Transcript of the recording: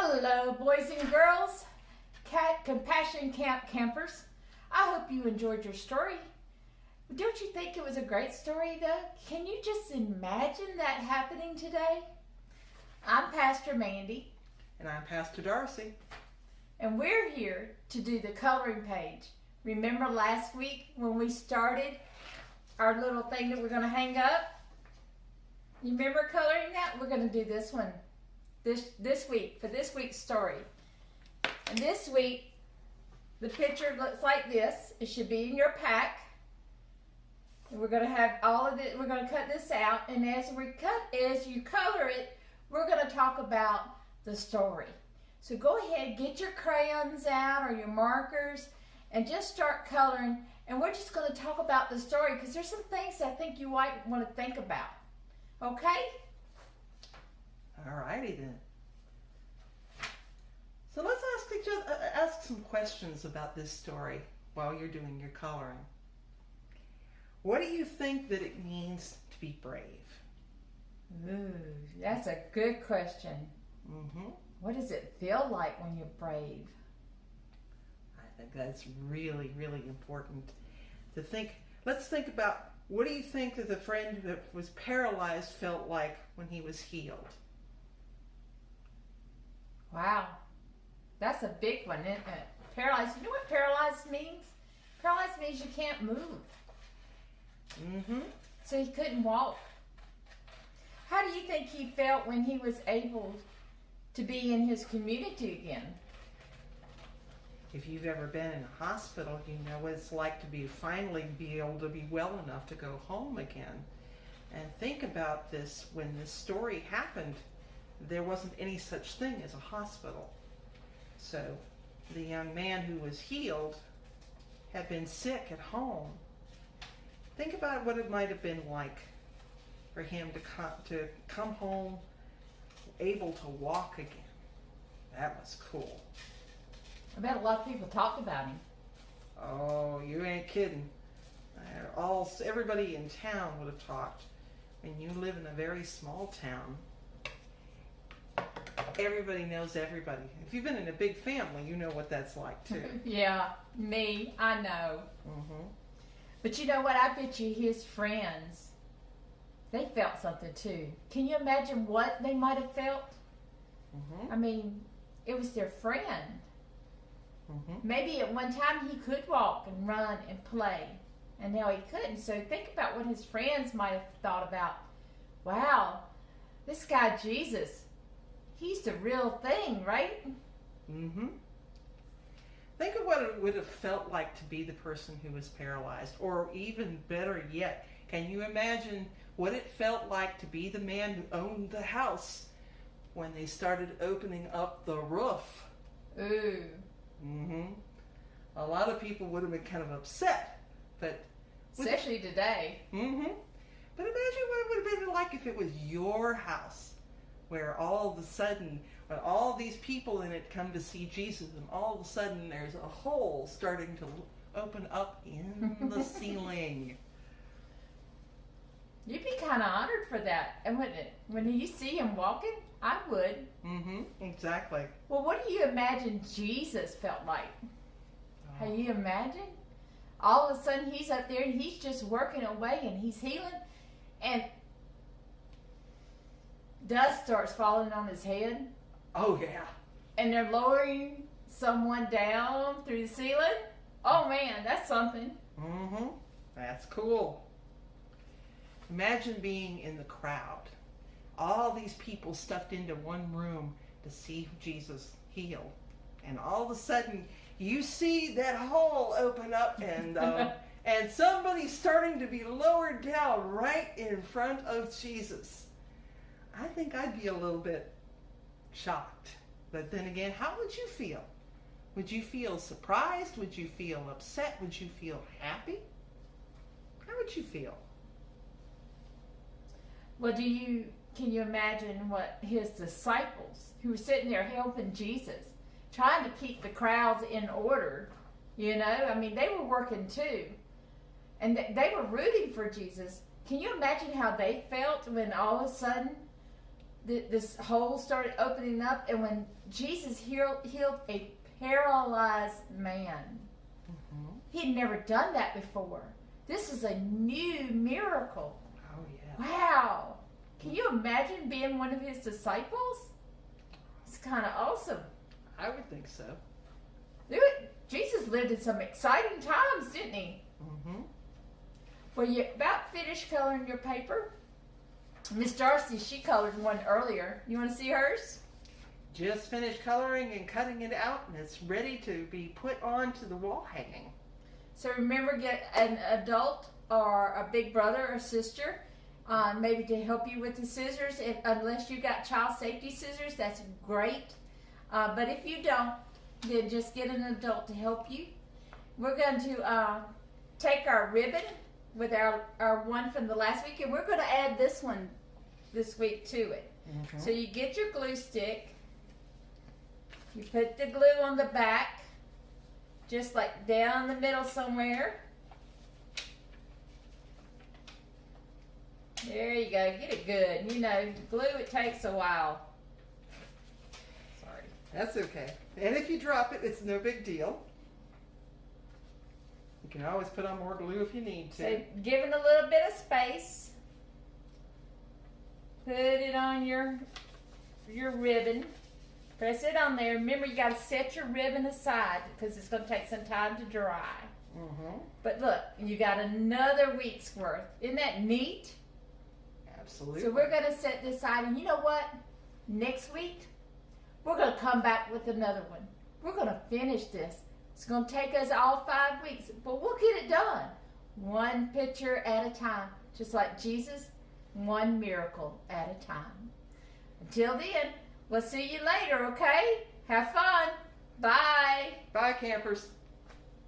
Hello, boys and girls, Compassion Camp campers. I hope you enjoyed your story. Don't you think it was a great story, though? Can you just imagine that happening today? I'm Pastor Mandy. And I'm Pastor Darcy. And we're here to do the coloring page. Remember last week when we started our little thing that we're going to hang up? You remember coloring that? We're going to do this one this week for this week's story. And this week, the picture looks like this. It should be in your pack. And we're going to have all of it. We're going to cut this out. And as you color it, we're going to talk about the story. So go ahead, get your crayons out or your markers and just start coloring. And we're just going to talk about the story because there's some things I think you might want to think about. Okay? All righty then. So let's ask some questions about this story while you're doing your coloring. What do you think that it means to be brave? Ooh, that's a good question. Mm-hmm. What does it feel like when you're brave? I think that's really, really important to think. Let's think about, what do you think that the friend that was paralyzed felt like when he was healed? Wow. That's a big one, isn't it? Paralyzed. You know what paralyzed means? Paralyzed means you can't move. Mm-hmm. So he couldn't walk. How do you think he felt when he was able to be in his community again? If you've ever been in a hospital, you know what it's like to finally be able to be well enough to go home again. And think about this, when this story happened, there wasn't any such thing as a hospital. So the young man who was healed had been sick at home. Think about what it might have been like for him to come home able to walk again. That was cool. I bet a lot of people talked about him. Oh, you ain't kidding. Everybody in town would have talked. And you live in a very small town. Everybody knows everybody. If you've been in a big family, you know what that's like too. Yeah, me, I know. Mm-hmm. But you know what? I bet you his friends, they felt something too. Can you imagine what they might have felt? Mm-hmm. I mean, it was their friend. Mm-hmm. Maybe at one time he could walk and run and play, and now he couldn't. So think about what his friends might have thought about. Wow, this guy Jesus, he's the real thing, right? Mm-hmm. Think of what it would have felt like to be the person who was paralyzed. Or even better yet, can you imagine what it felt like to be the man who owned the house when they started opening up the roof? Ooh. Mm-hmm. A lot of people would have been kind of upset, but especially today. Mm-hmm. But imagine what it would have been like if it was your house, where all of a sudden, when all these people in it come to see Jesus, and all of a sudden there's a hole starting to open up in the ceiling. You'd be kind of honored for that, and when you see him walking, I would. Mm-hmm. Exactly. Well, what do you imagine Jesus felt like? Oh. Have you imagined? All of a sudden he's up there and he's just working away and he's healing, and dust starts falling on his head. Oh yeah. And they're lowering someone down through the ceiling. Oh man, that's something. Mm-hmm. That's cool. Imagine being in the crowd. All these people stuffed into one room to see Jesus heal. And all of a sudden, you see that hole open up and somebody's starting to be lowered down right in front of Jesus. I think I'd be a little bit shocked. But then again, how would you feel? Would you feel surprised? Would you feel upset? Would you feel happy? How would you feel? Well, can you imagine what his disciples, who were sitting there helping Jesus, trying to keep the crowds in order, you know? I mean, they were working too. And they were rooting for Jesus. Can you imagine how they felt when all of a sudden this hole started opening up, and when Jesus healed a paralyzed man, he'd never done that before. This is a new miracle. Oh, yeah. Wow. Can you imagine being one of his disciples? It's kind of awesome. I would think so. Jesus lived in some exciting times, didn't he? Mm-hmm. Well, you about finished coloring your paper? Miss Darcy, she colored one earlier. You want to see hers? Just finished coloring and cutting it out, and it's ready to be put onto the wall hanging. So remember, get an adult or a big brother or sister, maybe to help you with the scissors. Unless you got child safety scissors, that's great. But if you don't, then just get an adult to help you. We're going to take our ribbon with our one from the last week, and we're going to add this one this week to it. Mm-hmm. So you get your glue stick, you put the glue on the back, just like down the middle somewhere. There you go, get it good. You know, glue, it takes a while. Sorry. That's okay. And if you drop it, it's no big deal. You can always put on more glue if you need to. So give it a little bit of space. Put it on your ribbon. Press it on there. Remember, you got to set your ribbon aside because it's going to take some time to dry. Mm-hmm. But look, you got another week's worth. Isn't that neat? Absolutely. So we're going to set this aside, and you know what? Next week, we're going to come back with another one. We're going to finish this. It's going to take us all 5 weeks, but we'll get it done. One picture at a time. Just like Jesus, one miracle at a time. Until then, we'll see you later, okay? Have fun. Bye. Bye, campers.